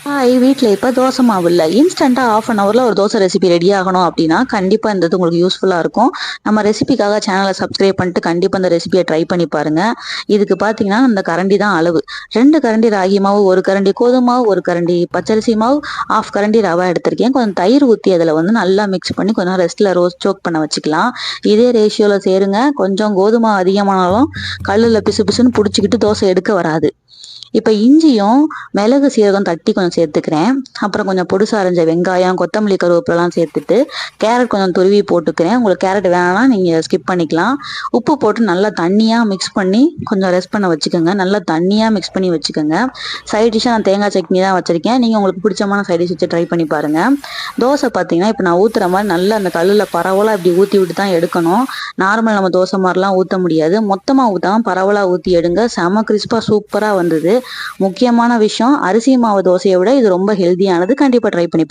வீட்ல இப்ப தோசை மாவு இல்ல. இன்ஸ்டன்ட்டா 1/2 அன் ஹவர்ல ஒரு தோசை ரெசிபி ரெடி ஆகணும் அப்டின்னா, கண்டிப்பா இந்த இது உங்களுக்கு யூஸ்ஃபுல்லா இருக்கும். நம்ம ரெசிபிக்காக சேனல சப்ஸ்கிரைப் பண்ணிட்டு கண்டிப்பா இந்த ரெசிபிய ட்ரை பண்ணி பாருங்க. இதுக்கு பார்த்தீங்கன்னா, இந்த கரண்டி தான் அளவு. 2 கரண்டி ராகி மாவு, 1 கரண்டி கோதும மாவு, 1 கரண்டி பச்சரிசி மாவு, 1/2 கரண்டி ரவா எடுத்திருக்கேன். கொஞ்சம் தயிர் ஊத்தி அதுல வந்து நல்லா மிக்ஸ் பண்ணி கொஞ்ச நேரம் ரெஸ்ட்ல சோக் பண்ண வச்சுக்கலாம். இதே ரேஷியோல சேருங்க. கொஞ்சம் கோதுமை அதிகமானாலும் கல்லுல பிசு பிசுன்னு புடிச்சுக்கிட்டு தோசை எடுக்க வராது. இப்ப இஞ்சியும், மிளகு, சீரகம் தட்டி கொஞ்சம் சேர்த்துக்கிறேன். அப்புறம் கொஞ்சம் பொடிசா அரிஞ்ச வெங்காயம், கொத்தமல்லி, கருவேப்பிலலாம் சேர்த்துட்டு, கேரட் கொஞ்சம் துருவி போட்டுக்கிறேன். உங்களுக்கு கேரட் வேணாம்னா நீங்க ஸ்கிப் பண்ணிக்கலாம். உப்பு போட்டு நல்லா தண்ணியா மிக்ஸ் பண்ணி கொஞ்சம் ரெஸ்ட் பண்ண வச்சுக்கோங்க. நல்லா தண்ணியா மிக்ஸ் பண்ணி வச்சுக்கோங்க. சைட் டிஷ்ஷா நான் தேங்காய் சட்னி தான் வச்சிருக்கேன். நீங்க உங்களுக்கு பிடிச்சமான சைட் டிஷ் வச்சு ட்ரை பண்ணி பாருங்க. தோசை பார்த்தீங்கன்னா, இப்ப நான் ஊத்துற மாதிரி நல்லா அந்த கல்லுல பரவலா இப்படி ஊத்தி விட்டு தான் எடுக்கணும். நார்மல் நம்ம தோசை மாதிரிலாம் ஊத்த முடியாது. மொத்தமா ஊத்தாம பரவலா ஊத்தி எடுங்க. செம கிறிஸ்பா சூப்பரா வந்தது. முக்கியமான விஷயம், அரிசி மாவு தோசையை விட இது ரொம்ப ஹெல்தியானது. கண்டிப்பா ட்ரை பண்ணி பாருங்க.